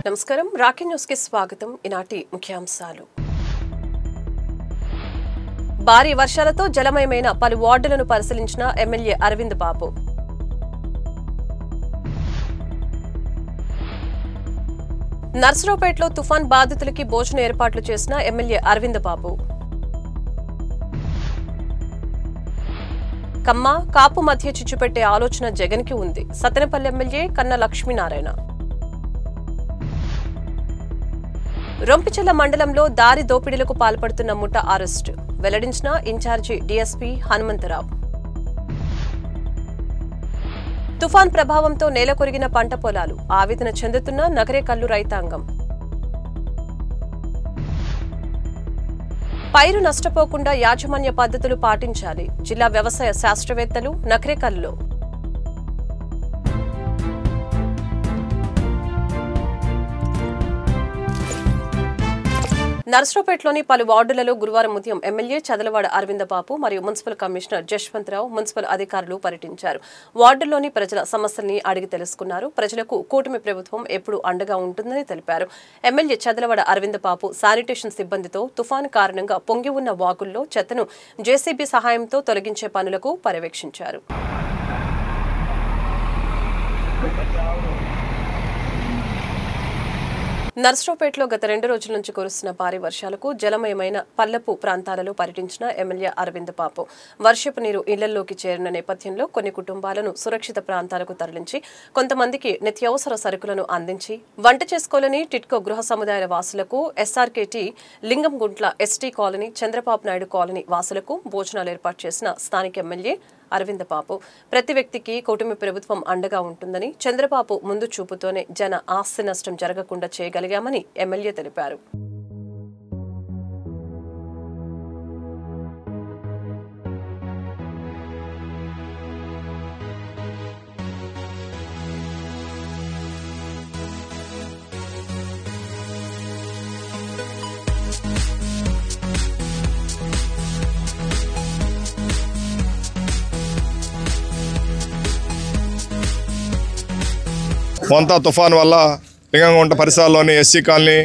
నమస్కారం Rocky news కి స్వాగతం. ఈనాటి ముఖ్యాంశాలు. భారీ వర్షాలతో జలమయమైన పలు వార్డులను పరిశీలించిన ఎమ్మెల్యే అరవింద్ బాబు. నర్సరావుపేటలో తుఫాన్ బాధితులకి భోజన ఏర్పాట్లు చేసిన ఎమ్మెల్యే అరవింద్ బాబు. కమ్మ కాపు మధ్య చిచ్చుపెట్టే ఆలోచన జగన్ కి ఉంది. సత్తెనపల్లి ఎమ్మెల్యే కన్నా లక్ష్మీనారాయణ. రొంపిచెల్ల మండలంలో దారి దోపిడీలకు పాల్పడుతున్న ముఠ అరెస్టు వెల్లడించిన ఇన్ఛార్జి డీఎస్పీ హనుమంతరావు. తుఫాన్ ప్రభావంతో నేలకొరిగిన పంట పొలాలు ఆవేదన చెందుతున్న నగరేకల్లు రైతాంగం. పైరు నష్టపోకుండా యాజమాన్య పద్ధతులు పాటించాలి జిల్లా వ్యవసాయ శాస్త్రవేత్తలు నగరేకల్లులో. నర్సరావుపేటలోని పలు వార్డులలో గురువారం ఉదయం ఎమ్మెల్యే చదలవాడ అరవింద్ బాబు మరియు మున్సిపల్ కమిషనర్ జశ్వంతరావు మున్సిపల్ అధికారులు పర్యటించారు. వార్డుల్లోని ప్రజల సమస్యల్ని అడిగి తెలుసుకున్నారు. ప్రజలకు కూటమి ప్రభుత్వం ఎప్పుడు అండగా ఉంటుందని తెలిపారు. ఎమ్మెల్యే చదలవాడ అరవింద్ బాబు శానిటేషన్ సిబ్బందితో తుఫాను కారణంగా పొంగి ఉన్న వాగుల్లో చెత్తను జేసీబీ సహాయంతో తొలగించే పనులకు పర్యవేక్షించారు. నర్సరావుపేటలో గత 2 రోజుల నుంచి కురుస్తున్న భారీ వర్షాలకు జలమయమైన పల్లపు ప్రాంతాలలో పర్యటించిన ఎమ్మెల్యే అరవింద్ బాబు వర్షపు నీరు ఇళ్లలోకి చేరిన నేపథ్యంలో కొన్ని కుటుంబాలను సురక్షిత ప్రాంతాలకు తరలించి కొంతమందికి నిత్యావసర సరుకులను అందించి వంట చేసుకోవాలని టిట్కో గృహ సముదాయాల వాసులకు, SRKT Lingamguntla ST colony, Chandrababu Naidu colony వాసులకు భోజనాలు ఏర్పాటు చేసిన స్థానిక ఎమ్మెల్యే అరవింద్ బాబు ప్రతి వ్యక్తికి కూటమి ప్రభుత్వం అండగా ఉంటుందని, చంద్రబాబు ముందు చూపుతోనే జన ఆస్తి నష్టం జరగకుండా చేయగలిగామని ఎమ్మెల్యే తెలిపారు. మొంతా తుఫాను వల్ల లింగంగుంట పరిసరాల్లోని ఎస్సీ కాలనీ,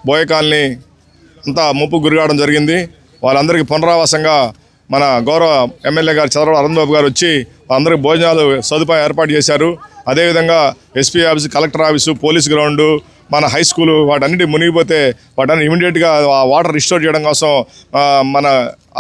బోయ కాలనీ అంతా ముప్పు గురికావడం జరిగింది. వాళ్ళందరికీ పునరావాసంగా మన గౌరవ ఎమ్మెల్యే గారు చంద్రబాబు అరవింద్ బాబు గారు వచ్చి వాళ్ళందరికీ భోజనాలు సదుపాయం ఏర్పాటు చేశారు. అదేవిధంగా SP office, collector office, police ground, మన హై స్కూలు వాటన్నిటి మునిగిపోతే వాటన్ని ఇమీడియట్గా వాటర్ రిస్టోర్ చేయడం కోసం మన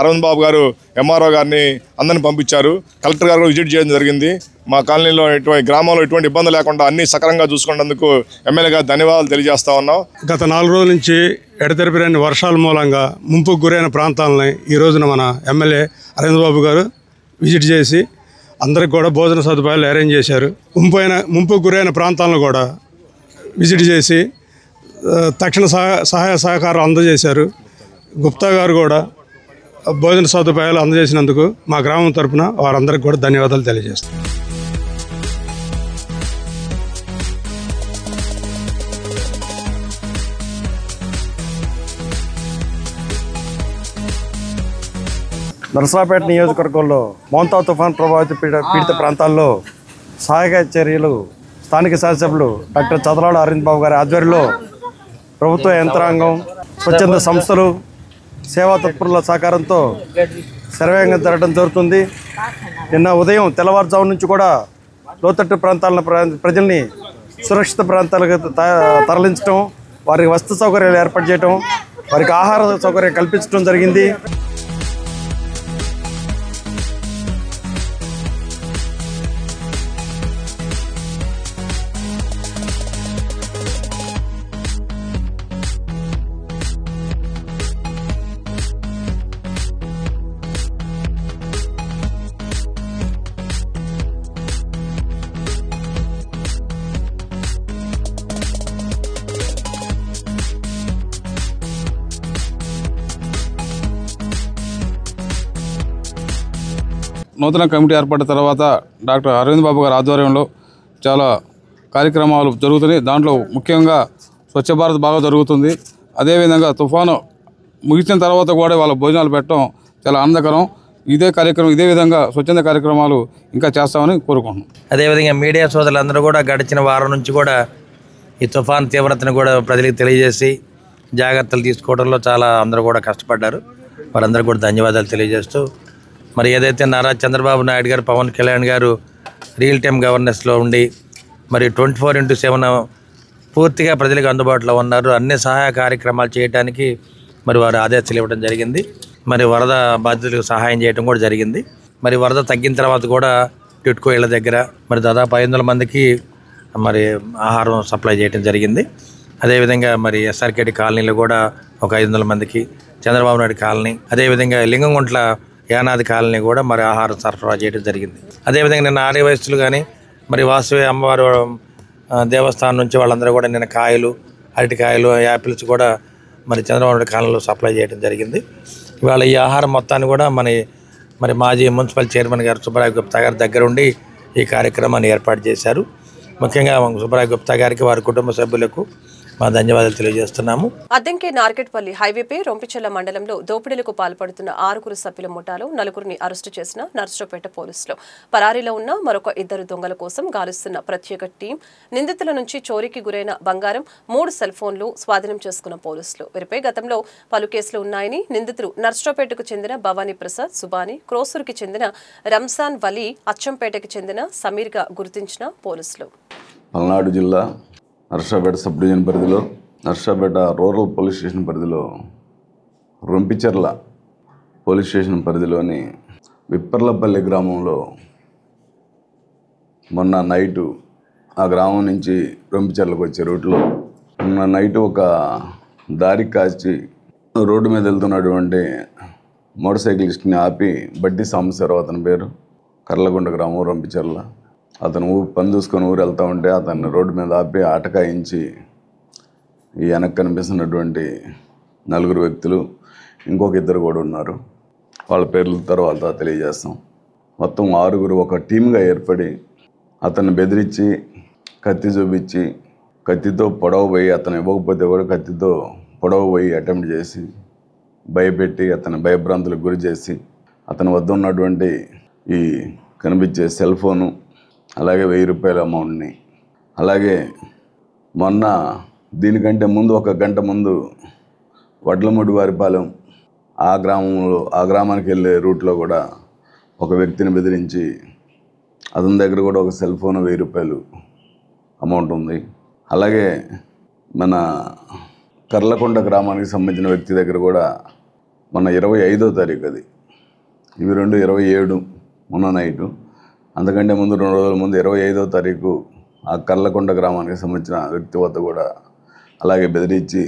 అరవింద్ బాబు గారు ఎంఆర్ఓ గారిని అందరిని పంపించారు. కలెక్టర్ గారు విజిట్ చేయడం జరిగింది. మా కాలనీలో గ్రామంలో ఎటువంటి ఇబ్బంది లేకుండా అన్ని సక్రమంగా చూసుకున్నందుకు ఎమ్మెల్యే గారు ధన్యవాదాలు తెలియజేస్తా ఉన్నాం. గత 4 రోజుల నుంచి ఎడతెరిపిరాని వర్షాల మూలంగా ముంపుకు గురైన ప్రాంతాలని ఈ రోజున మన ఎమ్మెల్యే అరవింద్ బాబు గారు విజిట్ చేసి అందరికి కూడా భోజన సదుపాయాలు అరేంజ్ చేశారు. ముంపుకు గురైన ప్రాంతాలను కూడా విజిట్ చేసి తక్షణ సహాయ సహకారం అందజేశారు. గుప్తా గారు కూడా భోజన సదుపాయాలు అందజేసినందుకు మా గ్రామం తరఫున వారందరికీ కూడా ధన్యవాదాలు తెలియజేస్తాం. నర్సరావుపేట నియోజకవర్గంలో మోంతా తుఫాన్ ప్రభావిత పీడిత ప్రాంతాల్లో సహాయక చర్యలు స్థానిక శాసనసభ్యులు డాక్టర్ చదలవాడ అరవింద్ బాబు గారి ఆధ్వర్యంలో ప్రభుత్వ యంత్రాంగం, స్వచ్ఛంద సంస్థలు, సేవా తత్పరుల సహకారంతో శరవేగంగా జరగడం జరుగుతుంది. నిన్న ఉదయం తెల్లవారుజాము నుంచి కూడా లోతట్టు ప్రాంతాల ప్రజల్ని సురక్షిత ప్రాంతాలకు తరలించడం, వారికి వసతి సౌకర్యాలు ఏర్పాటు చేయడం, వారికి ఆహార సౌకర్యం కల్పించడం జరిగింది. నూతన కమిటీ ఏర్పడిన తర్వాత డాక్టర్ అరవింద్ బాబు గారి ఆధ్వర్యంలో చాలా కార్యక్రమాలు జరుగుతున్నాయి. దాంట్లో ముఖ్యంగా స్వచ్ఛ భారత్ బాగా జరుగుతుంది. అదేవిధంగా తుఫాను ముగిసిన తర్వాత కూడా వాళ్ళ భోజనాలు పెట్టడం చాలా ఆనందకరం. ఇదే కార్యక్రమం ఇదే విధంగా స్వచ్ఛంద కార్యక్రమాలు ఇంకా చేస్తామని కోరుకుంటున్నాం. అదేవిధంగా మీడియా సోదరులందరూ కూడా గడిచిన వారం నుంచి కూడా ఈ తుఫాన్ తీవ్రతను కూడా ప్రజలకు తెలియజేసి జాగ్రత్తలు తీసుకోవడంలో చాలా అందరూ కూడా కష్టపడ్డారు. వారందరూ కూడా ధన్యవాదాలు తెలియజేస్తూ మరి ఏదైతే నారా చంద్రబాబు నాయుడు గారు, పవన్ కళ్యాణ్ గారు రియల్ టైం గవర్నెన్స్లో ఉండి మరి 24/7 పూర్తిగా ప్రజలకు అందుబాటులో ఉన్నారు. అన్ని సహాయ కార్యక్రమాలు చేయడానికి మరి వారు ఆదేశాలు ఇవ్వడం జరిగింది. మరి వరద బాధితులకు సహాయం చేయడం కూడా జరిగింది. మరి వరద తగ్గిన తర్వాత కూడా టిట్కో ఇళ్ళ దగ్గర మరి దాదాపు 500 మందికి మరి ఆహారం సప్లై చేయడం జరిగింది. అదేవిధంగా మరి ఎస్ఆర్కేటి కాలనీలో కూడా ఒక 500 మందికి, చంద్రబాబు నాయుడు కాలనీ, అదేవిధంగా లింగంగుంట్ల యానాది కాలనీ కూడా మరి ఆహారం సరఫరా చేయడం జరిగింది. అదేవిధంగా నిన్న ఆర్యవయస్సులు కానీ మరి వాసవి అమ్మవారు దేవస్థానం నుంచి వాళ్ళందరూ కూడా నిన్న కాయలు, అరటికాయలు, యాపిల్స్ కూడా మరి చంద్రబాబు నాయుడు కాలనీలో సప్లై చేయడం జరిగింది. ఇవాళ ఈ ఆహారం మొత్తాన్ని కూడా మరి మాజీ మున్సిపల్ చైర్మన్ గారు సుబ్బరాయ గుప్తా గారి దగ్గర ఉండి ఈ కార్యక్రమాన్ని ఏర్పాటు చేశారు. ముఖ్యంగా సుబ్బరాయ గుప్తా గారికి, వారి కుటుంబ సభ్యులకు మా ధన్యవాదాలు తెలియజేస్తున్నాము. అద్దంకి నార్కెట్పల్లి హైవేపై రొంపిచెర్ల మండలంలో దోపిడీలకు పాల్పడుతున్న 6 సభ్యుల ముఠాలో 4 అరెస్టు చేసిన నర్సరావుపేట పోలీసులు. పరారీలో ఉన్న మరొక 2 దొంగల కోసం గాలిస్తున్న ప్రత్యేక టీం నిందితుల నుంచి చోరీకి గురైన బంగారం, 3 సెల్ ఫోన్లు స్వాధీనం చేసుకున్న పోలీసులు. వీరిపై గతంలో పలు కేసులు ఉన్నాయని నిందితులు నర్సరావుపేటకు చెందిన భవానీ ప్రసాద్, సుబాని, క్రోసూరుకి చెందిన రంజాన్ వలీ, అచ్చంపేటకు చెందిన సమీర్గా గుర్తించిన పోలీసులు. పల్నాడు జిల్లా నర్సరావుపేట సబ్ డివిజన్ పరిధిలో, నర్సరావుపేట రూరల్ పోలీస్ స్టేషన్ పరిధిలో, రొంపిచెర్ల పోలీస్ స్టేషన్ పరిధిలోని విప్పర్లపల్లి గ్రామంలో మొన్న నైటు ఆ గ్రామం నుంచి రొంపిచెర్లకు వచ్చే రూట్లో మొన్న నైటు ఒక దారి కాచి రోడ్డు మీద వెళ్తున్నటువంటి మోటార్ సైకిలిస్ట్ని ఆపి బడ్డీ సాంబశివరావు అతని పేరు, కర్లగుండ గ్రామం రొంపిచెర్ల. అతను పని చూసుకొని ఊరు వెళ్తూ ఉంటే అతన్ని రోడ్డు మీద ఆపి ఆటకాయించి ఈ వెనక్కి కనిపిస్తున్నటువంటి 4 వ్యక్తులు, ఇంకొక 2 కూడా ఉన్నారు. వాళ్ళ పేర్ల తర్వాత తెలియజేస్తాం. మొత్తం 6 ఒక టీమ్గా ఏర్పడి అతన్ని బెదిరించి, కత్తి చూపించి, కత్తితో పొడవ పోయి, అతను ఇవ్వకపోతే కూడా కత్తితో పొడవ పోయి అటెంప్ట్ చేసి, భయపెట్టి, అతని భయభ్రాంతులకు గురి చేసి, అతని వద్ద ఉన్నటువంటి ఈ కనిపించే సెల్ ఫోను, అలాగే 1000 రూపాయల అమౌంట్ని, అలాగే మొన్న దీనికంటే ముందు 1 గంట ముందు వడ్లముడివారిపాలెం ఆ గ్రామానికి వెళ్ళే రూట్లో కూడా ఒక వ్యక్తిని బెదిరించి అతని దగ్గర కూడా ఒక సెల్ ఫోన్ 1000 రూపాయలు అమౌంట్ ఉంది. అలాగే మన కర్లకొండ గ్రామానికి సంబంధించిన వ్యక్తి దగ్గర కూడా మన 25వ తారీఖు, అది ఇవి 2 27 మొన్న నైటు, అంతకంటే ముందు 2 రోజుల ముందు 25వ తారీఖు ఆ కర్లకొండ గ్రామానికి సంబంధించిన వ్యక్తి వద్ద కూడా అలాగే బెదిరించి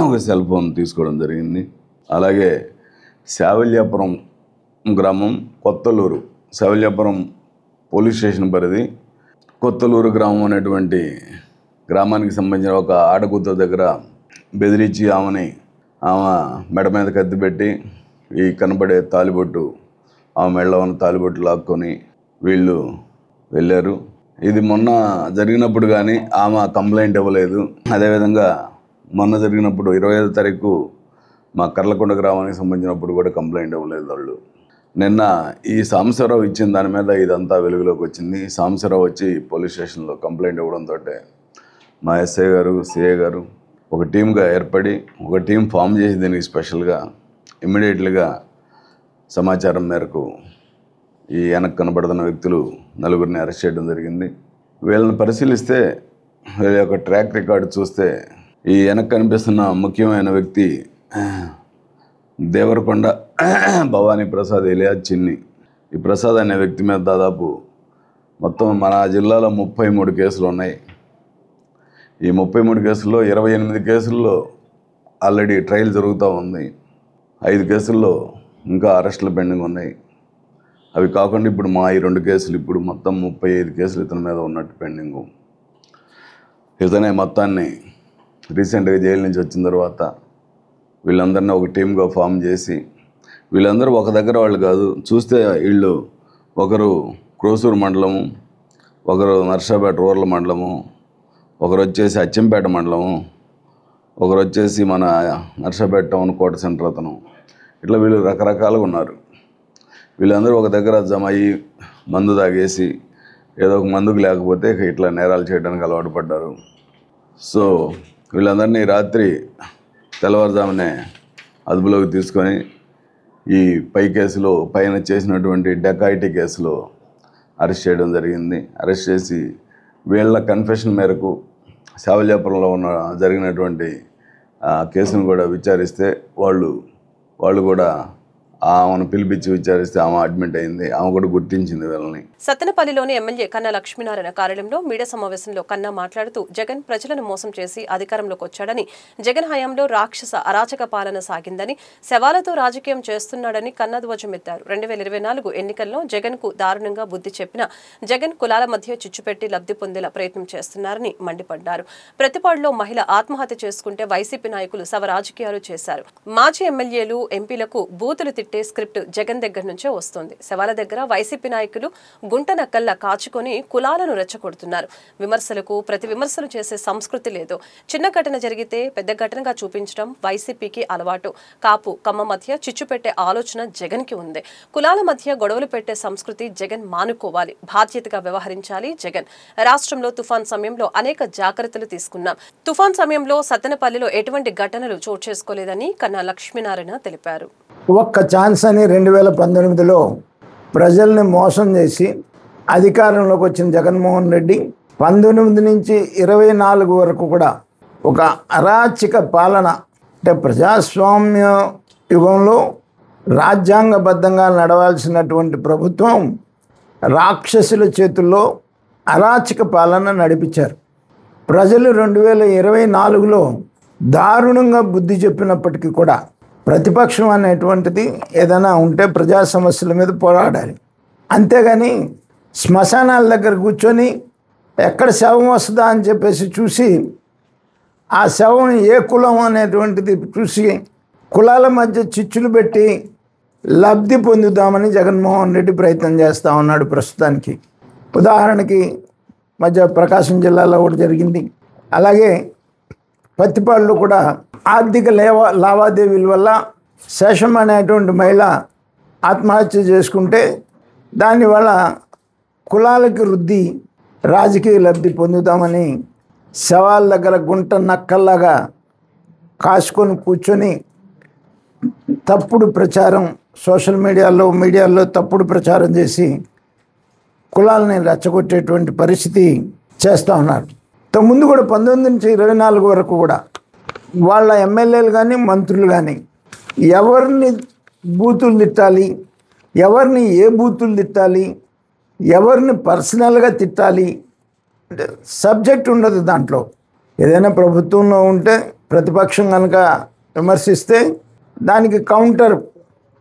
ఒక సెల్ ఫోన్ తీసుకోవడం జరిగింది. అలాగే శావల్యాపురం గ్రామం, కొత్తలూరు, శావల్యాపురం పోలీస్ స్టేషన్ పరిధి కొత్తలూరు గ్రామం అనేటువంటి గ్రామానికి సంబంధించిన ఒక ఆడకూతురు దగ్గర బెదిరించి ఆమె మెడ మీద కత్తి పెట్టి ఈ కనబడే తాలిబొట్టు, ఆమె మెడలో ఉన్న తాలిబొట్టు లాక్కొని వీళ్ళు వెళ్ళారు. ఇది మొన్న జరిగినప్పుడు కానీ ఆమె కంప్లైంట్ ఇవ్వలేదు. అదేవిధంగా మొన్న జరిగినప్పుడు 25వ తారీఖు మా కర్లకొండ గ్రామానికి సంబంధించినప్పుడు కూడా కంప్లైంట్ ఇవ్వలేదు వాళ్ళు. నిన్న ఈ సాంబశివరావు ఇచ్చిన దాని మీద ఇదంతా వెలుగులోకి వచ్చింది. ఈ సాంబశివరావు వచ్చి పోలీస్ స్టేషన్లో కంప్లైంట్ ఇవ్వడంతో మా ఎస్ఐ గారు, సిఐ గారు ఒక టీమ్గా ఏర్పడి ఒక టీం ఫామ్ చేసి దీనికి స్పెషల్గా ఇమ్మీడియట్లీగా సమాచారం మేరకు ఈ వెనక్కి కనబడుతున్న వ్యక్తులు 4 అరెస్ట్ చేయడం జరిగింది. వీళ్ళని పరిశీలిస్తే వీళ్ళ యొక్క ట్రాక్ రికార్డు చూస్తే ఈ వెనక్కి కనిపిస్తున్న ముఖ్యమైన వ్యక్తి దేవరకొండ భవానీ ప్రసాద్ ఎలియాజ్ చిన్ని. ఈ ప్రసాద్ అనే వ్యక్తి మీద దాదాపు మొత్తం మన జిల్లాలో 33 కేసులు ఉన్నాయి. ఈ 33 కేసుల్లో 28 కేసుల్లో ఆల్రెడీ ట్రయల్ జరుగుతూ ఉంది. 5 కేసుల్లో ఇంకా అరెస్టులు పెండింగ్ ఉన్నాయి. అవి కాకుండా ఇప్పుడు మా ఈ 2 కేసులు, ఇప్పుడు మొత్తం 35 కేసులు ఇతని మీద ఉన్నట్టు పెండింగు. ఇతనే మొత్తాన్ని రీసెంట్గా జైలు నుంచి వచ్చిన తర్వాత వీళ్ళందరినీ ఒక టీమ్గా ఫామ్ చేసి, వీళ్ళందరూ ఒక దగ్గర వాళ్ళు కాదు, చూస్తే వీళ్ళు ఒకరు క్రోసూరు మండలము, ఒకరు నర్సరావుపేట రూరల్ మండలము, ఒకరు వచ్చేసి అచ్చంపేట మండలము, ఒకరు వచ్చేసి మన నర్సరావుపేట టౌన్ కోట సెంటర్ అతను. ఇట్లా వీళ్ళు రకరకాలుగా ఉన్నారు. వీళ్ళందరూ ఒక దగ్గర జమ అయ్యి మందు తాగేసి ఏదో ఒక మందుకు లేకపోతే ఇట్లా నేరాలు చేయడానికి అలవాటు పడ్డారు. సో వీళ్ళందరినీ రాత్రి తెల్లవారుజామునే అదుపులోకి తీసుకొని ఈ కేసులో పైన చేసినటువంటి డకాయిటీ కేసులో అరెస్ట్ చేయడం జరిగింది. అరెస్ట్ చేసి వీళ్ళ కన్ఫెషన్ మేరకు శావల్యాపురంలో జరిగినటువంటి కేసును కూడా విచారిస్తే వాళ్ళు కూడా ఆమెను పిలిపించి విచారిస్తే ఆమె అడ్మిట్ అయింది. ఆమె కూడా గుర్తించింది వీళ్ళని. సత్తెనపల్లిలోని ఎమ్మెల్యే కన్నా లక్ష్మీనారాయణ కార్యాలయంలో మీడియా సమావేశంలో కన్నా మాట్లాడుతూ జగన్ ప్రజలను మోసం చేసి అధికారంలోకి వచ్చాడని, జగన్ హయాంలో రాక్షస అరాచక పాలన సాగిందని, శవాలతో రాజకీయం చేస్తున్నాడని కన్నా ధ్వజమెత్తారు. 2024 ఎన్నికల్లో జగన్ కు దారుణంగా బుద్ధి చెప్పిన జగన్ కులాల మధ్య చిచ్చుపెట్టి లబ్ధి పొందేలా ప్రయత్నం చేస్తున్నారని మండిపడ్డారు. ప్రతిపాడులో మహిళ ఆత్మహత్య చేసుకుంటే వైసీపీ నాయకులు శవ రాజకీయాలు చేశారు. మాజీ ఎమ్మెల్యేలు ఎంపీలకు బూతులు తిట్టే స్క్రిప్ట్ జగన్ దగ్గర నుంచే వస్తోంది. శవాల దగ్గర వైసీపీ నాయకులు గుంట నక్కల్లా కాచుకొని కులాలను రెచ్చగొడుతున్నారు. విమర్శలకు ప్రతి విమర్శలు చేసే సంస్కృతి లేదు. చిన్న ఘటన జరిగితే పెద్ద ఘటనగా చూపించడం వైసీపీకి అలవాటు. కాపు కమ్మ మధ్య చిచ్చు పెట్టే ఆలోచన జగన్ కి ఉంది. కులాల మధ్య గొడవలు పెట్టే సంస్కృతి జగన్ మానుకోవాలి. బాధ్యతగా వ్యవహరించాలి జగన్. రాష్ట్రంలో తుఫాన్ సమయంలో అనేక జాగ్రత్తలు తీసుకున్నాం. తుఫాన్ సమయంలో సత్తెనపల్లిలో ఎటువంటి ఘటనలు చోటు చేసుకోలేదని కన్నా లక్ష్మీనారాయణ తెలిపారు. ఒక్క ఛాన్స్ అని 2019లో ప్రజల్ని మోసం చేసి అధికారంలోకి వచ్చిన జగన్మోహన్ రెడ్డి 19 నుంచి 24 వరకు కూడా ఒక అరాచక పాలన, అంటే ప్రజాస్వామ్య యుగంలో రాజ్యాంగబద్ధంగా నడవాల్సినటువంటి ప్రభుత్వం రాక్షసుల చేతుల్లో అరాచక పాలన నడిపించారు. ప్రజలు 2024లో దారుణంగా బుద్ధి చెప్పినప్పటికీ కూడా ప్రతిపక్షం అనేటువంటిది ఏదైనా ఉంటే ప్రజా సమస్యల మీద పోరాడాలి. అంతేగాని శ్మశానాల దగ్గర కూర్చొని ఎక్కడ శవం వస్తుందా అని చెప్పేసి చూసి ఆ శవం ఏ కులం అనేటువంటిది చూసి కులాల మధ్య చిచ్చులు పెట్టి లబ్ధి పొందుదామని జగన్మోహన్ రెడ్డి ప్రయత్నం చేస్తూ ఉన్నాడు ప్రస్తుతానికి. ఉదాహరణకి మధ్య ప్రకాశం జిల్లాలో కూడా జరిగింది. అలాగే పత్తిపాడులో కూడా ఆర్థిక లావాదేవీల వల్ల శేషం అనేటువంటి మహిళ ఆత్మహత్య చేసుకుంటే దానివల్ల కులాలకి రుద్ది రాజకీయ లబ్ధి పొందుతామని శవాల దగ్గర గుంట నక్కల్లాగా కాసుకొని కూర్చొని తప్పుడు ప్రచారం సోషల్ మీడియాలో తప్పుడు ప్రచారం చేసి కులాలని రెచ్చగొట్టేటువంటి పరిస్థితి చేస్తూ ఉన్నారు. ముందు కూడా 19 నుంచి 24 వరకు కూడా వాళ్ళ ఎమ్మెల్యేలు కానీ మంత్రులు కానీ ఎవరిని బూతులు తిట్టాలి, ఎవరిని ఏ బూతులు తిట్టాలి, ఎవరిని పర్సనల్గా తిట్టాలి అంటే సబ్జెక్ట్ ఉండదు. దాంట్లో ఏదైనా ప్రభుత్వంలో ఉంటే ప్రతిపక్షం కనుక విమర్శిస్తే దానికి కౌంటర్,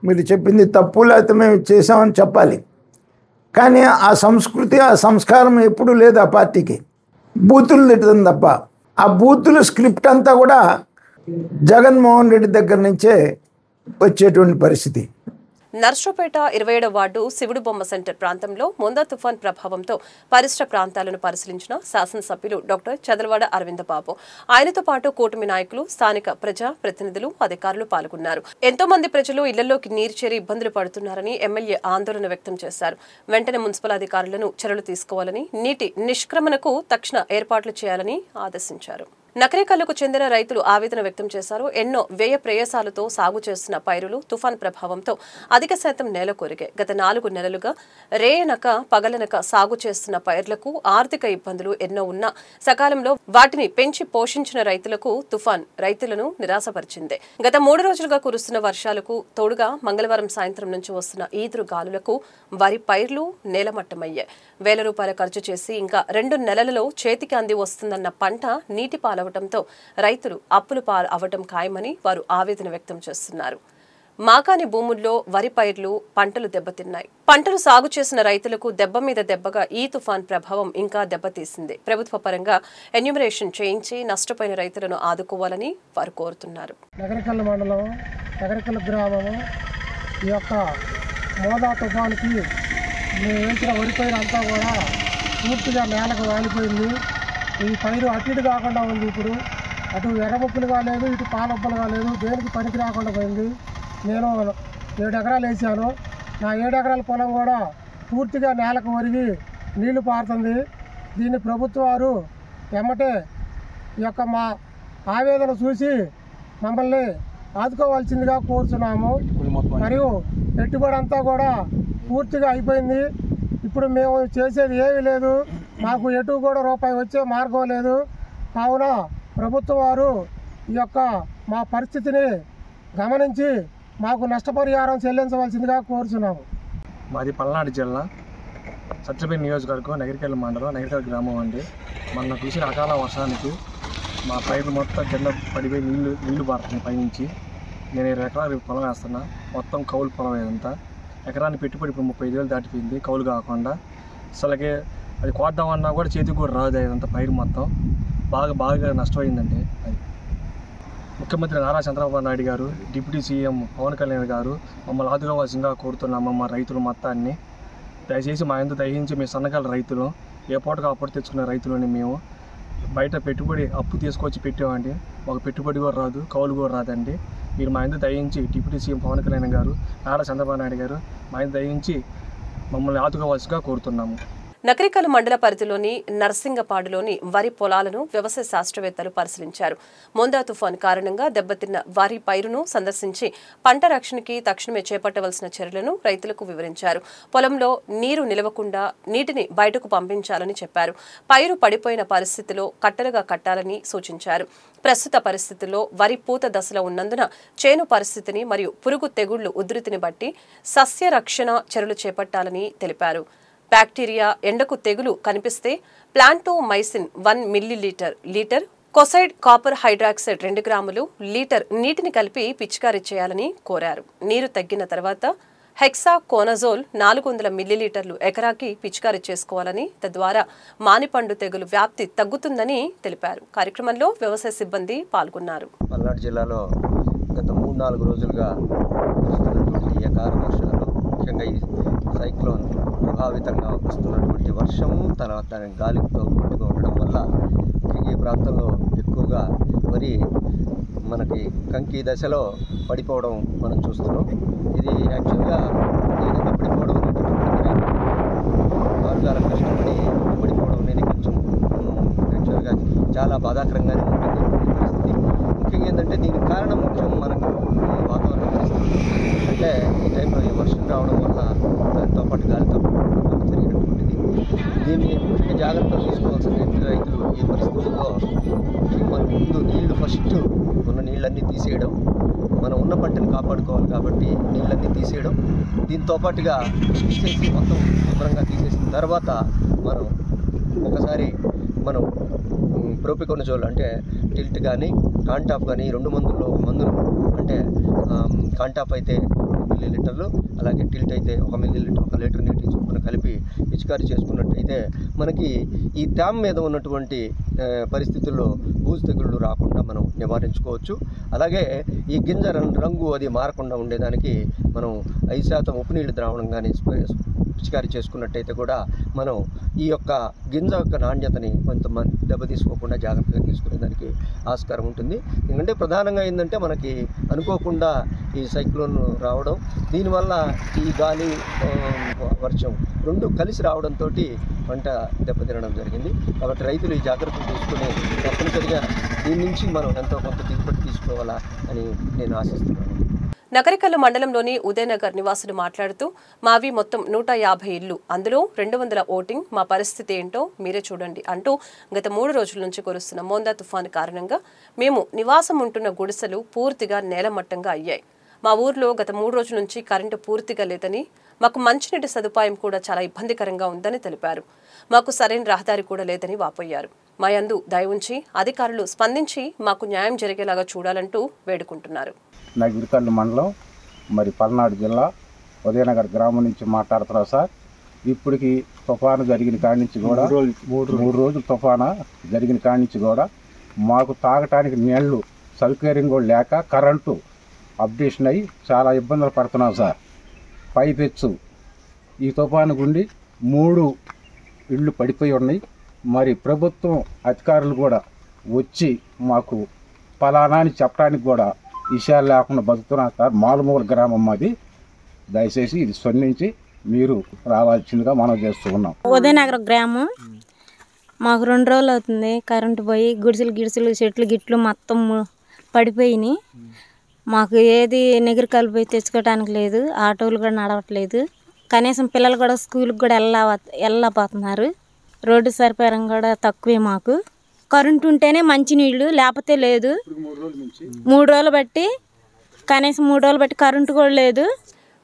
మీరు చెప్పింది తప్పు లేకపోతే మేము చేసామని చెప్పాలి. కానీ ఆ సంస్కృతి ఆ సంస్కారం ఎప్పుడూ లేదు ఆ పార్టీకి. బూతులు తిట్టడం తప్ప ఆ బూతుల స్క్రిప్ట్ అంతా కూడా జగన్మోహన్ రెడ్డి దగ్గర నుంచే వచ్చేటువంటి పరిస్థితి. నర్సరావుపేట 27వ వార్డు శివుడు బొమ్మ సెంటర్ ప్రాంతంలో మొందా తుఫాన్ ప్రభావంతో పరిసర ప్రాంతాలను పరిశీలించిన శాసనసభ్యులు డాక్టర్ చదలవాడ అరవింద బాబు. ఆయనతో పాటు కూటమి నాయకులు, స్థానిక ప్రజా ప్రతినిధులు, అధికారులు పాల్గొన్నారు. ఎంతో మంది ప్రజలు ఇళ్లలోకి నీరు చేరి ఇబ్బందులు పడుతున్నారని ఎమ్మెల్యే ఆందోళన వ్యక్తం చేశారు. వెంటనే మున్సిపల్ అధికారులను చర్యలు తీసుకోవాలని, నీటి నిష్క్రమణకు తక్షణ ఏర్పాట్లు చేయాలని ఆదేశించారు. నకరేకల్లుకు చెందిన రైతులు ఆవేదన వ్యక్తం చేశారు. ఎన్నో వ్యయ ప్రయాసాలతో సాగు చేస్తున్న పైరులు తుఫాన్ ప్రభావంతో అధిక శాతం నేల కొరిగాయి. గత 4 నెలలుగా రేయనక పగలనక సాగు చేస్తున్న పైర్లకు ఆర్థిక ఇబ్బందులు ఎన్నో ఉన్నా సకాలంలో వాటిని పెంచి పోషించిన రైతులకు తుఫాన్ రైతులను నిరాశపరిచింది. గత 3 రోజులుగా కురుస్తున్న వర్షాలకు తోడుగా మంగళవారం సాయంత్రం నుంచి వస్తున్న ఈదురు గాలులకు వరి పైర్లు నేలమట్టమయ్యాయి. వేల రూపాయల ఖర్చు చేసి ఇంకా 2 నెలలలో చేతికి అంది వస్తుందన్న పంట నీటి పాలవటంతో రైతులు అప్పులు పాలు అవటం ఖాయమని వారు ఆవేదన వ్యక్తం చేస్తున్నారు. మాకాని భూముల్లో వరి పైర్లు పంటలు దెబ్బతిన్నాయి. పంటలు సాగు చేసిన రైతులకు దెబ్బ మీద దెబ్బగా ఈ తుఫాన్ ప్రభావం ఇంకా దెబ్బతీసింది. ప్రభుత్వ పరంగా ఎన్యూమరేషన్ చేయించి నష్టపోయిన రైతులను ఆదుకోవాలని వారు కోరుతున్నారు. నగరికల్ మండలం నగరికల్ గ్రామము ఈ యొక్క మోదా తుఫానుకి మేము వేసిన వరి పైరు అంతా కూడా పూర్తిగా నేలకు వాలిపోయింది. ఈ పైరు అటు ఇటు కాకుండా ఉంది. ఇప్పుడు అటు ఎర్రబొప్పులు కాలేదు, ఇటు పాలొప్పులు కాలేదు, దేనికి పనికి రాకుండా పోయింది. నేను 7 ఎకరాలు వేసాను. నా 7 ఎకరాల పొలం కూడా పూర్తిగా నేలకు ఒరిగి నీళ్లు పారుతుంది. దీన్ని ప్రభుత్వం వారు ఎమ్మటే ఈ యొక్క మా ఆవేదన చూసి మమ్మల్ని ఆదుకోవాల్సిందిగా కోరుతున్నాము. మరియు పెట్టుబడి అంతా కూడా పూర్తిగా అయిపోయింది. ఇప్పుడు మేము చేసేది ఏమీ లేదు, మాకు ఎటు కూడా రూపాయి వచ్చే మార్గం లేదు. కావున ప్రభుత్వం వారు ఈ యొక్క మా పరిస్థితిని గమనించి మాకు నష్టపరిహారం చెల్లించవలసిందిగా కోరుచున్నాము. మాది పల్నాడు జిల్లా సత్యపేట నియోజకవర్గం నగరికల్ మండలం నగరికల్ గ్రామం అండి. మొన్న కురిసిన అకాల వర్షానికి మా పైర్లు మొత్తం కింద పడిపోయి నీళ్లు పారుతుంది పైనుంచి. నేను 20 ఎకరాలు పొలం వేస్తున్నా, మొత్తం కౌలు పొలం ఇదంతా. ఎకరాన్ని పెట్టుబడి ఇప్పుడు 35,000 దాటిపోయింది కౌలు కాకుండా. అసలుకి అది కోద్దామన్నా కూడా చేతికి కూడా రాదు, ఇదంతా పైరు మొత్తం బాగా నష్టమైందండి. అది ముఖ్యమంత్రి నారా చంద్రబాబు నాయుడు గారు, డిప్యూటీ సీఎం పవన్ కళ్యాణ్ గారు మమ్మల్ని ఆదుకోవాల్సిందిగా కోరుతున్నాము. మా రైతులు మొత్తాన్ని దయచేసి మా ఎంత దయించి మీ సన్నకాల రైతులు, ఏ పూటకు ఆ పూట తెచ్చుకునే రైతులని మేము బయట పెట్టుబడి అప్పు తీసుకొచ్చి పెట్టామండి. మాకు పెట్టుబడి కూడా రాదు, కౌలు కూడా రాదండి. మీరు మా ఎంత దయించి డిప్యూటీ సీఎం పవన్ కళ్యాణ్ గారు, నారా చంద్రబాబు నాయుడు గారు మా ఎంత దయించి మమ్మల్ని ఆదుకోవాల్సిగా కోరుతున్నాము. నకరికల్ మండల పరిధిలోని నర్సింగపాడులోని వరి పొలాలను వ్యవసాయ శాస్త్రవేత్తలు పరిశీలించారు. మోందా తుఫాను కారణంగా దెబ్బతిన్న వరి పైరును సందర్శించి పంట రక్షణకి తక్షణమే చేపట్టవలసిన చర్యలను రైతులకు వివరించారు. పొలంలో నీరు నిలవకుండా నీటిని బయటకు పంపించాలని చెప్పారు. పైరు పడిపోయిన పరిస్థితిలో కట్టలుగా కట్టాలని సూచించారు. ప్రస్తుత పరిస్థితుల్లో వరి పూత దశలో ఉన్నందున చేను పరిస్థితిని మరియు పురుగు తెగుళ్లు ఉధృతిని బట్టి సస్య రక్షణ చర్యలు చేపట్టాలని తెలిపారు. బ్యాక్టీరియా ఎండకు తెగులు కనిపిస్తే Plantomycin 1 millilitre, Kocide copper hydroxide 2 గ్రాములు లీటర్ నీటిని కలిపి పిచికారీ చేయాలని కోరారు. నీరు తగ్గిన తర్వాత హెక్సాకోనజోల్ 400 మిల్లీలీటర్లు ఎకరాకి పిచికారీ చేసుకోవాలని, తద్వారా మానిపండు తెగులు వ్యాప్తి తగ్గుతుందని తెలిపారు. కార్యక్రమంలో వ్యవసాయ సిబ్బంది పాల్గొన్నారు. పల్నాడు జిల్లాలో గత 3-4 రోజులుగా కురుస్తున్నటువంటి అకాల వర్షాలు, ముఖ్యంగా ఈ సైక్లోన్ ప్రభావితంగా వస్తున్నటువంటి వర్షము, తర్వాత గాలితో కొట్టుగా ఉండడం వల్ల ఈ ప్రాంతంలో ఎక్కువగా వరి మనకి కంకి దశలో పడిపోవడం మనం చూస్తున్నాం. ఇది యాక్చువల్గా ఏదైనా పడిపోవడం అనేటటువంటి మార్గాల కష్టపడి పడిపోవడం అనేది కొంచెం యాక్చువల్గా చాలా బాధాకరంగానే ఉంటుంది పరిస్థితి. ముఖ్యంగా ఏంటంటే దీనికి కారణం మనకు వాతావరణ పరిస్థితి. అంటే ఈ టైంలో ఈ వర్షం రావడం వల్ల దాంతో పాటు గాలితో జరిగినటువంటిది. దీన్ని ముఖ్యంగా జాగ్రత్తలు తీసుకోవాల్సిన రైతులు ఈ పరిస్థితుల్లో మనం ముందు ఫస్ట్ ఉన్న నీళ్ళన్నీ తీసేయడం, మనం ఉన్న పంటను కాపాడుకోవాలి కాబట్టి నీళ్ళన్నీ తీసేయడం, దీంతో పాటుగా తీసేసి మొత్తం శుభ్రంగా తీసేసిన తర్వాత మనం ఒకసారి ప్రోపికోనజోల్ అంటే టిల్ట్ కానీ కాంటాప్ కానీ 2 మందుల్లో ఒక మందును, అంటే కాంటాప్ అయితే 2 మిల్లీలీటర్లు, అలాగే టిల్ట్ అయితే 1 మిల్లీలీటర్, 1 లీటర్ నీటి చొప్పున కలిపి పిచికారీ చేసుకున్నట్టయితే మనకి ఈ ట్యామ్ మీద ఉన్నటువంటి పరిస్థితుల్లో బూజు తెగుళ్ళు రాకుండా మనం నివారించుకోవచ్చు. అలాగే ఈ గింజ రంగు అది మారకుండా ఉండేదానికి మనం 5% ఉప్పు నీళ్ళు ద్రావణం కానీ పిచికారీ చేసుకున్నట్టయితే కూడా మనం ఈ యొక్క గింజ యొక్క నాణ్యతని కొంతమంది దెబ్బతీసుకోకుండా జాగ్రత్తగా తీసుకునేదానికి ఆస్కారం ఉంటుంది. ఎందుకంటే ప్రధానంగా ఏంటంటే మనకి అనుకోకుండా ఈ సైక్లోన్ రావడం, దీనివల్ల ఈ గాలి వర్షం 2 కలిసి రావడంతో పంట దెబ్బతినడం జరిగింది. కాబట్టి రైతులు ఈ జాగ్రత్తలు తీసుకుని తప్పనిసరిగా దీని నుంచి మనం ఎంతో కొంత దిగుబడి తీసుకోవాలా అని నేను ఆశిస్తున్నాను. నకరికల్ మండలంలోని ఉదయనగర్ నివాసులు మాట్లాడుతూ, మావి మొత్తం 150 ఇళ్లు, అందులో 200 ఓటింగ్, మా పరిస్థితి ఏంటో మీరే చూడండి అంటూ గత 3 రోజుల నుంచి కురుస్తున్న మోందా తుఫాను కారణంగా మేము నివాసం ఉంటున్న గుడిసెలు పూర్తిగా నేలమట్టంగా అయ్యాయి. మా ఊర్లో గత 3 రోజుల నుంచి కరెంటు పూర్తిగా లేదని, మాకు మంచినీటి సదుపాయం కూడా చాలా ఇబ్బందికరంగా ఉందని తెలిపారు. మాకు సరైన రహదారి కూడా లేదని వాపోయారు. మా యందు దయ ఉంచి అధికారులు స్పందించి మాకు న్యాయం జరిగేలాగా చూడాలంటూ వేడుకుంటున్నారు. నగిరికల్లు మండలం, మరి పల్నాడు జిల్లా ఉదయనగర్ గ్రామం నుంచి మాట్లాడుతున్నారు సార్. ఇప్పటికి తుఫాను జరిగిన కాడి నుంచి కూడా 3 రోజులు తుఫాను జరిగిన కాడి నుంచి కూడా మాకు తాగటానికి నీళ్లు సౌకర్యం కూడా లేక కరెంటు అప్డేషన్ అయ్యి చాలా ఇబ్బందులు పడుతున్నాం సార్. పైపెచ్చు ఈ తుఫాను గుండి 3 ఇళ్ళు పడిపోయి ఉన్నాయి. మరి ప్రభుత్వం అధికారులు కూడా వచ్చి మాకు పలానా అని చెప్పడానికి కూడా విషయాలు లేకుండా బతుకుతున్నాం సార్. మాలుమూల గ్రామం మాది. దయచేసి ఇది స్పందించి మీరు రావాల్సిందిగా మనం చేస్తూ ఉన్నాం. ఉదయనగర్ గ్రామం మాకు 2 రోజులు అవుతుంది కరెంటు పోయి గుడిసెలు చెట్లు గిట్లు మొత్తం పడిపోయినాయి. మాకు ఏది నెగిరికాయలు పోయి తెచ్చుకోవడానికి లేదు, ఆటోలు కూడా నడవట్లేదు. కనీసం పిల్లలు కూడా స్కూల్కి కూడా వెళ్ళలేకపోతున్నారు. రోడ్డు సరిపరం కూడా తక్కువే. మాకు కరెంటు ఉంటేనే మంచినీళ్ళు, లేకపోతే లేదు. 3 రోజులు బట్టి కనీసం 3 రోజులు బట్టి కరెంటు కూడా లేదు.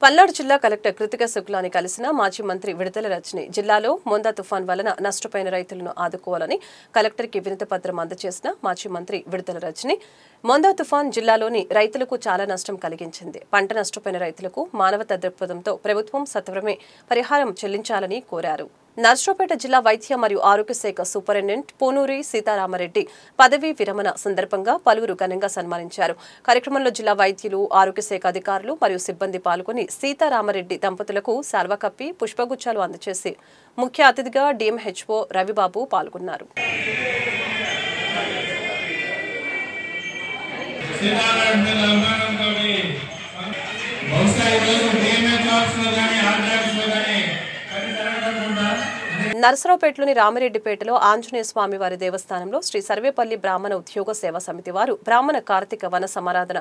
పల్నాడు జిల్లా కలెక్టర్ కృతిక శుక్లాని కలిసిన మాజీ మంత్రి విడుదల రజని జిల్లాలో మోందా తుఫాన్ వలన నష్టపోయిన రైతులను ఆదుకోవాలని కలెక్టర్కి వినతి పత్రం అందజేసిన మాజీ మంత్రి విడుదల రజని మోందా తుఫాన్ జిల్లాలోని రైతులకు చాలా నష్టం కలిగించింది. పంట నష్టపోయిన రైతులకు మానవతా దృక్పథంతో ప్రభుత్వం సత్వరమే పరిహారం చెల్లించాలని కోరారు. నర్సరావుపేట జిల్లా వైద్య మరియు ఆరోగ్య శాఖ సూపరింటెండెంట్ పూనూరి సీతారామరెడ్డి పదవీ విరమణ సందర్భంగా పలువురు ఘనంగా సన్మానించారు. కార్యక్రమంలో జిల్లా వైద్యులు, ఆరోగ్య శాఖ అధికారులు మరియు సిబ్బంది పాల్గొని సీతారామరెడ్డి దంపతులకు శాల్వా కప్పి పుష్పగుచ్చాలు అందజేసి ముఖ్య అతిథిగా డిఎంహెచ్ఓ రవిబాబు పాల్గొన్నారు. నర్సరావుపేటలోని రామిరెడ్డిపేటలో ఆంజనేయ స్వామి వారి దేవస్థానంలో శ్రీ సర్వేపల్లి బ్రాహ్మణ ఉద్యోగ సేవా సమితి వారు బ్రాహ్మణ కార్తీక వన సమారాధన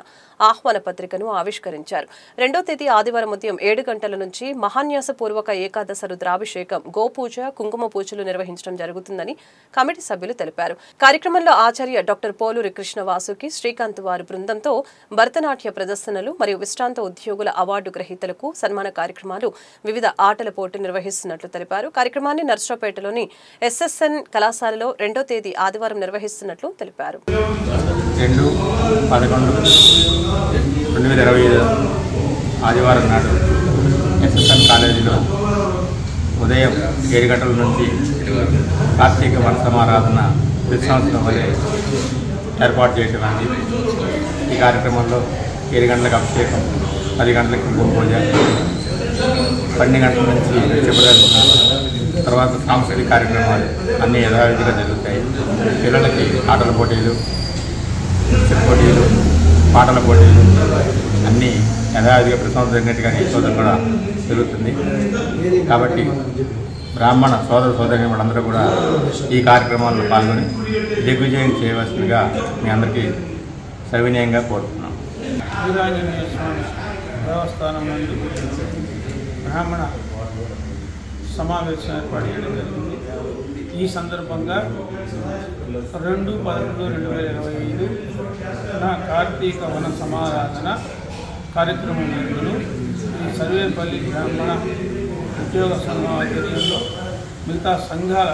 ఆహ్వాన పత్రికను ఆవిష్కరించారు. 2వ తేదీ ఆదివారం ఉదయం 7 గంటల నుంచి మహాన్యాసపూర్వక ఏకాదశ రుద్రాభిషేకం, గోపూజ, కుంకుమ పూజలు నిర్వహించడం జరుగుతుందని కమిటీ సభ్యులు తెలిపారు. కార్యక్రమంలో ఆచార్య డాక్టర్ పోలూరి కృష్ణవాసుకి శ్రీకాంత్ వారి బృందంతో భరతనాట్య ప్రదర్శనలు మరియు విశ్రాంత ఉద్యోగుల అవార్డు గ్రహీతలకు సన్మాన కార్యక్రమాలు, వివిధ ఆటల పోటీ నిర్వహిస్తున్నట్లు తెలిపారు. కార్యక్రమాన్ని నర్సరావుపేటలోని ఎస్ఎస్ఎన్ కళాశాలలో 2వ తేదీ ఆదివారం నిర్వహిస్తున్నట్లు తెలిపారు. 2/11/2025 ఆదివారం నాడు ఎస్ఎస్ఎన్ కాలేజీలో ఉదయం 7 గంటల నుంచి కార్తీక వన సమారాధన ప్రతి సంవత్సరం వలె ఏర్పాటు చేయటమైంది. ఈ కార్యక్రమంలో 7 గంటలకు అభిషేకం, 10 గంటలకు కుంకుమ పూజ, 12 గంటల నుంచి నృత్య ప్రదర్శన, తర్వాత సాంస్కృతిక కార్యక్రమాలు అన్నీ యథావిధిగా జరుగుతాయి. పిల్లలకి ఆటల పోటీలు, నృత్య పోటీలు, పాటల పోటీలు అన్నీ యథావిధిగా ప్రతి సంవత్సరం జరిగినట్టుగా ఈ సంవత్సరం కూడా జరుగుతుంది. కాబట్టి బ్రాహ్మణ సోదర సోదరీమణులందరూ కూడా ఈ కార్యక్రమాల్లో పాల్గొని దిగ్విజయం చేయవలసిందిగా మీ అందరికీ సవినయంగా కోరుతున్నాం. వీరాంజనేయ స్వామి దేవస్థానం నుండి బ్రాహ్మణ సమావేశం ఏర్పాటు చేయడం జరిగింది. ఈ సందర్భంగా 2/11/2025 నా కార్తీక వన సమారాధన కార్యక్రమం జరుగును. ఈ సర్వేపల్లి బ్రాహ్మణ ఉద్యోగ సంఘం ఆధ్వర్యంలో, మిగతా సంఘాల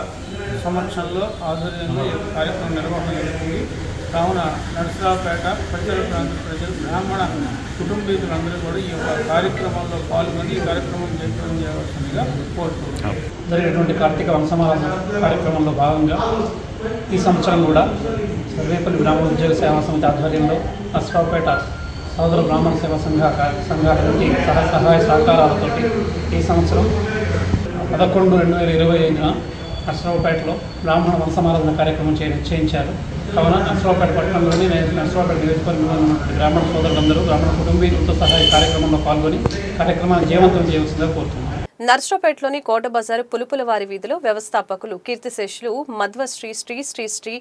సమక్షంలో ఆధ్వర్యంలో ఈ కార్యక్రమం నిర్వహణ జరుగుతుంది. కావున నర్సరావుపేట పరిసర ప్రాంత ప్రజలు, బ్రాహ్మణ కుటుంబీకులందరూ కూడా ఈ యొక్క కార్యక్రమంలో పాల్గొని ఈ కార్యక్రమం జయప్రదం చేయవలసిందిగా కోరుతున్నాం. జరిగినటువంటి కార్తీక వన సమారాధన కార్యక్రమంలో భాగంగా ఈ సంవత్సరం కూడా సర్వేపల్లి బ్రాహ్మణ ఉద్యోగ సేవా సమితి ఆధ్వర్యంలో నర్సరావుపేట సోదర బ్రాహ్మణ సేవా సంఘాల నుండి సహాయ సహకారాలతో ఈ సంవత్సరం 11/2025 నర్సరావుపేటలో బ్రాహ్మణ వన సమారాధన కార్యక్రమం చేయించారు. కావున నర్సరావుపేట పట్టణంలోని నర్సరావుపేట నియోజకవర్గంలో ఉన్నటువంటి బ్రాహ్మణ సోదరులందరూ బ్రాహ్మణ కుటుంబీకులతో సహా ఈ కార్యక్రమంలో పాల్గొని కార్యక్రమాన్ని జయవంతం చేయవలసిందిగా కోరుతున్నారు. నర్సరావుపేటలోని కోట బజారు పులుపులవారి వీధిలో వ్యవస్థాపకులు కీర్తిశేషులు మధ్వశ్రీ శ్రీ శ్రీ శ్రీ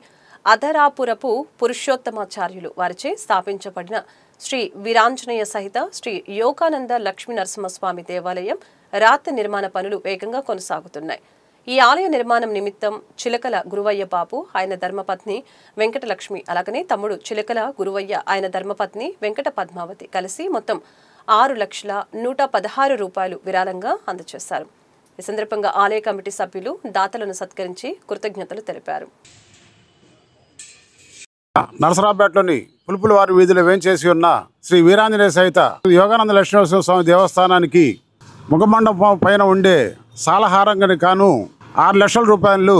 అధరాపురపు పురుషోత్తమాచార్యులు వారిచే స్థాపించబడిన శ్రీ వీరాంజనేయ సహిత శ్రీ యోగానంద లక్ష్మీ నరసింహస్వామి దేవాలయం రాతి నిర్మాణ పనులు వేగంగా కొనసాగుతున్నాయి. ఈ ఆలయ నిర్మాణం నిమిత్తం చిలకల గురువయ్య బాబు, ఆయన ధర్మపత్ని వెంకటలక్ష్మి, అలాగనే తమ్ముడు చిలకల గురువయ్య, ఆయన ధర్మపత్ని వెంకట పద్మావతి కలిసి మొత్తం 6,116 రూపాయలు విరాళంగా అందజేశారు. ఈ సందర్భంగా ఆలయ కమిటీ సభ్యులు దాతలను సత్కరించి కృతజ్ఞతలు తెలిపారు. నరసరావుపేటలోని పులుపులవారి వీధిలో వేంచేసి ఉన్న శ్రీ వీరాంజనేయ సహిత యోగానంద లక్ష్మీనరసింహస్వామి దేవస్థానానికి ముఖమండపం పైన ఉండే సాలహారంగానికి కాను 6 లక్షల రూపాయలు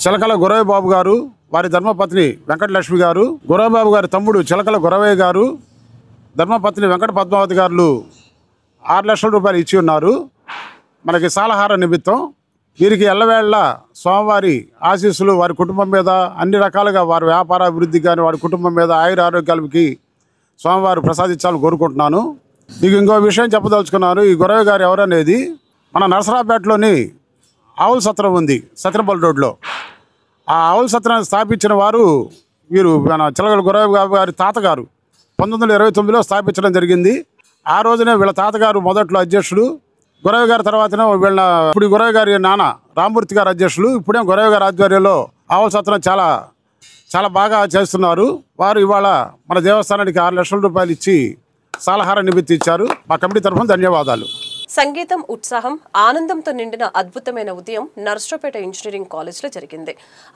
చిలకల గురవయ్య బాబు గారు, వారి ధర్మపత్ని వెంకటలక్ష్మి గారు, గురవయ్య బాబు గారి తమ్ముడు చిలకల గురవయ్య గారు, ధర్మపత్ని వెంకట పద్మావతి గారు 6 లక్షల రూపాయలు ఇచ్చి ఉన్నారు. మనకి సాలహార నిమిత్తం వీరికి ఎల్లవేళ్ల స్వామివారి ఆశీస్సులు వారి కుటుంబం మీద, అన్ని రకాలుగా వారి వ్యాపార అభివృద్ధికి కానీ వారి కుటుంబం మీద ఆయుర ఆరోగ్యాలకి స్వామివారు ప్రసాదించాలని కోరుకుంటున్నాను. మీకు ఇంకో విషయం చెప్పదలుచుకున్నాను. ఈ గురవయ్య గారు ఎవరనేది మన నరసరావుపేటలోని ఆవుల సత్రం ఉంది, సత్రంపల్లి రోడ్లో. ఆ ఆవుల సత్రాన్ని స్థాపించిన వారు వీరు మన చిలకల గురయ్య బాబు గారి తాతగారు 1929లో స్థాపించడం జరిగింది. ఆ రోజునే వీళ్ళ తాతగారు మొదట్లో అధ్యక్షుడు, గురయ్య గారి తర్వాతనే వీళ్ళ ఇప్పుడు గురయ్య గారి నాన్న రామమూర్తి గారు అధ్యక్షులు. ఇప్పుడే గురయ్య గారి ఆధ్వర్యంలో ఆవుల సత్రం చాలా చాలా బాగా చేస్తున్నారు. వారు ఇవాళ మన దేవస్థానానికి 6 లక్షల రూపాయలు ఇచ్చి సాలహార నిమిత్తి ఇచ్చారు. మా కమిటీ తరఫున ధన్యవాదాలు. సంగీతం, ఉత్సాహం, ఆనందంతో నిండిన అద్భుతమైన ఉదయం నర్సరావుపేట ఇంజనీరింగ్ కాలేజ్లో జరిగింది.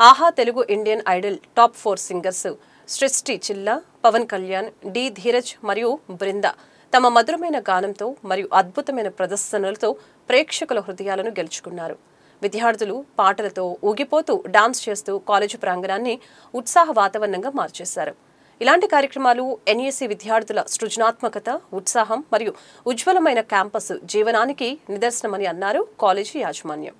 ఆహా Telugu Indian Idol top 4 singers సృష్టి చిల్లా, పవన్ కళ్యాణ్, డి ధీరజ్ మరియు బృంద తమ మధురమైన గానంతో మరియు అద్భుతమైన ప్రదర్శనలతో ప్రేక్షకుల హృదయాలను గెలుచుకున్నారు. విద్యార్థులు పాటలతో ఊగిపోతూ డాన్స్ చేస్తూ కాలేజీ ప్రాంగణాన్ని ఉత్సాహ వాతావరణంగా మార్చేశారు. ఇలాంటి కార్యక్రమాలు ఎన్ఈసీ విద్యార్థుల సృజనాత్మకత, ఉత్సాహం మరియు ఉజ్వలమైన క్యాంపస్ జీవనానికి నిదర్శనమని అన్నారు కాలేజీ యాజమాన్యం.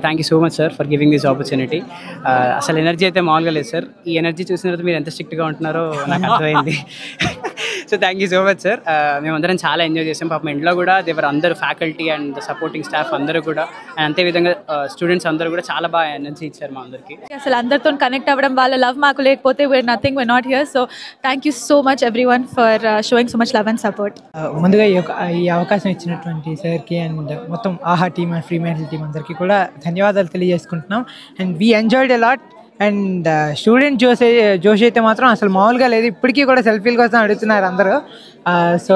Thank you so much sir for giving this opportunity. అసలు ఎనర్జీ అయితే మామూలుగా లేదు సార్. ఈ ఎనర్జీ చూసిన తర్వాత మీరు ఎంత స్ట్రిక్ట్గా ఉంటున్నారో నాకు అర్థమైంది. So thank you so much sir. మేమందరం చాలా ఎంజాయ్ చేసాం. పాపం ఇంట్లో కూడా దేవర్ అందరూ ఫ్యాకల్టీ అండ్ సపోర్టింగ్ స్టాఫ్ అందరూ కూడా అండ్ అంతేవిధంగా స్టూడెంట్స్ అందరూ కూడా చాలా బాగా ఎనర్జీ ఇచ్చారు మా అందరికీ. అసలు అందరితో కనెక్ట్ అవ్వడం, వాళ్ళ లవ్ మాకు లేకపోతే we're nothing, we're not here. So thank you so much everyone for showing so much love and support. ముందుగా ఈ అవకాశం ఇచ్చినటువంటి సార్కి అండ్ మొత్తం ఆహా team and free mental team అందరికీ కూడా ధన్యవాదాలు తెలియజేసుకుంటున్నాం. And we enjoyed a lot. And student జోష్ అయితే మాత్రం అసలు మామూలుగా లేదు. ఇప్పటికీ కూడా సెల్ఫీల కోసం అడుగుతున్నారు అందరూ. సో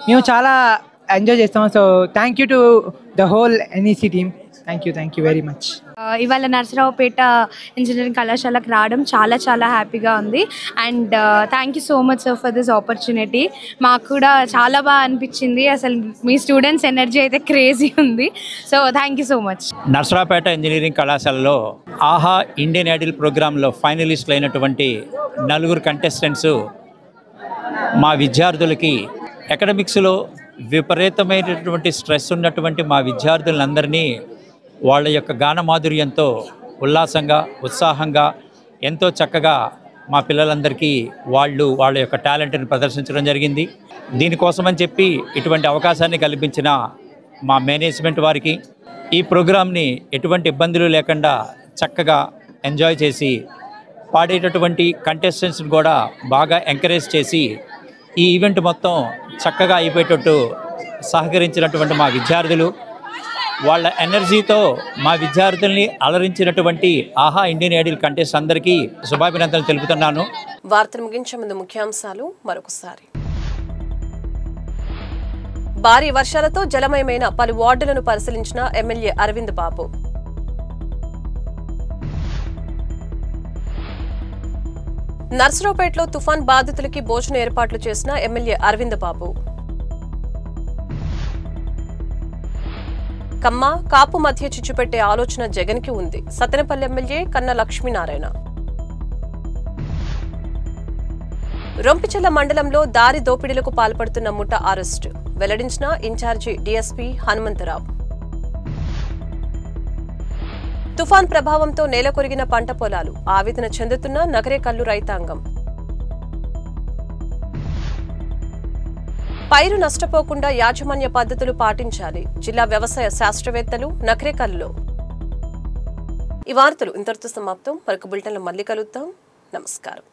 మేము చాలా ఎంజాయ్ చేస్తాం. So thank you to the whole NEC team. Thank you very much. ఇవాళ నర్సరావుపేట ఇంజనీరింగ్ కళాశాలకు రావడం చాలా చాలా హ్యాపీగా ఉంది. And thank you so much sir for this opportunity. మాకు కూడా చాలా బాగా అనిపించింది. అసలు మీ స్టూడెంట్స్ ఎనర్జీ అయితే క్రేజీ ఉంది. So thank you so much. Narasaraopet engineering కళాశాలలో ఆహా ఇండియన్ ఐడల్ ప్రోగ్రాంలో ఫైనలిస్టులు అయినటువంటి 4 కంటెస్టెంట్స్ మా విద్యార్థులకి అకాడమిక్స్లో విపరీతమైనటువంటి స్ట్రెస్ ఉన్నటువంటి మా విద్యార్థులందరినీ వాళ్ళ యొక్క గాన మాధుర్యంతో ఉల్లాసంగా, ఉత్సాహంగా, ఎంతో చక్కగా మా పిల్లలందరికీ వాళ్ళ యొక్క టాలెంట్ని ప్రదర్శించడం జరిగింది. దీనికోసమని చెప్పి ఇటువంటి అవకాశాన్ని కల్పించిన మా మేనేజ్మెంట్ వారికి, ఈ ప్రోగ్రామ్ని ఎటువంటి ఇబ్బందులు లేకుండా చక్కగా ఎంజాయ్ చేసి పాడేటటువంటి కంటెస్టెంట్స్ని కూడా బాగా ఎంకరేజ్ చేసి ఈ ఈవెంట్ మొత్తం చక్కగా అయిపోయేటట్టు సహకరించినటువంటి మా విద్యార్థులు, వాళ్ళ ఎనర్జీతో మా విద్యార్థుల్ని అలరించినటువంటి ఆహా ఇండియన్ ఐడల్ కంటెస్ట్ అందరికీ శుభాభినందనలు తెలుపుతున్నాను. వార్తలు ముగించే ముందు ముఖ్యాంశాలు మరొకసారి. భారీ వర్షాలతో జలమయమైన పలు వార్డులను పరిశీలించిన ఎమ్మెల్యే అరవింద్ బాబు. నర్సరావుపేటలో తుఫాన్ బాధితులకి భోజన ఏర్పాట్లు చేసిన ఎమ్మెల్యే అరవింద్ బాబు. కమ్మ, కాపు మధ్య చిచ్చుపెట్టే ఆలోచన జగన్కి ఉంది. సత్తెనపల్లి ఎమ్మెల్యే కన్నా లక్ష్మీనారాయణ. రొంపిచెల్ల మండలంలో దారి దోపిడీలకు పాల్పడుతున్న ముఠ అరెస్టు వెల్లడించిన ఇన్ఛార్జి డీఎస్పీ హనుమంతరావు. తుఫాన్ ప్రభావంతో నేలకొరిగిన పంట పొలాలు, ఆవేదన చెందుతున్న నగరేకల్లు రైతాంగం. పైరు నష్టపోకుండా యాజమాన్య పద్ధతులు పాటించాలి, జిల్లా వ్యవసాయ శాస్త్రవేత్తలు నకరేకల్లులో. ఈ వార్తలు ఇంతటితో సమాప్తం. మరొక బులెటిన్లో మళ్ళీ కలుద్దాం. నమస్కారం.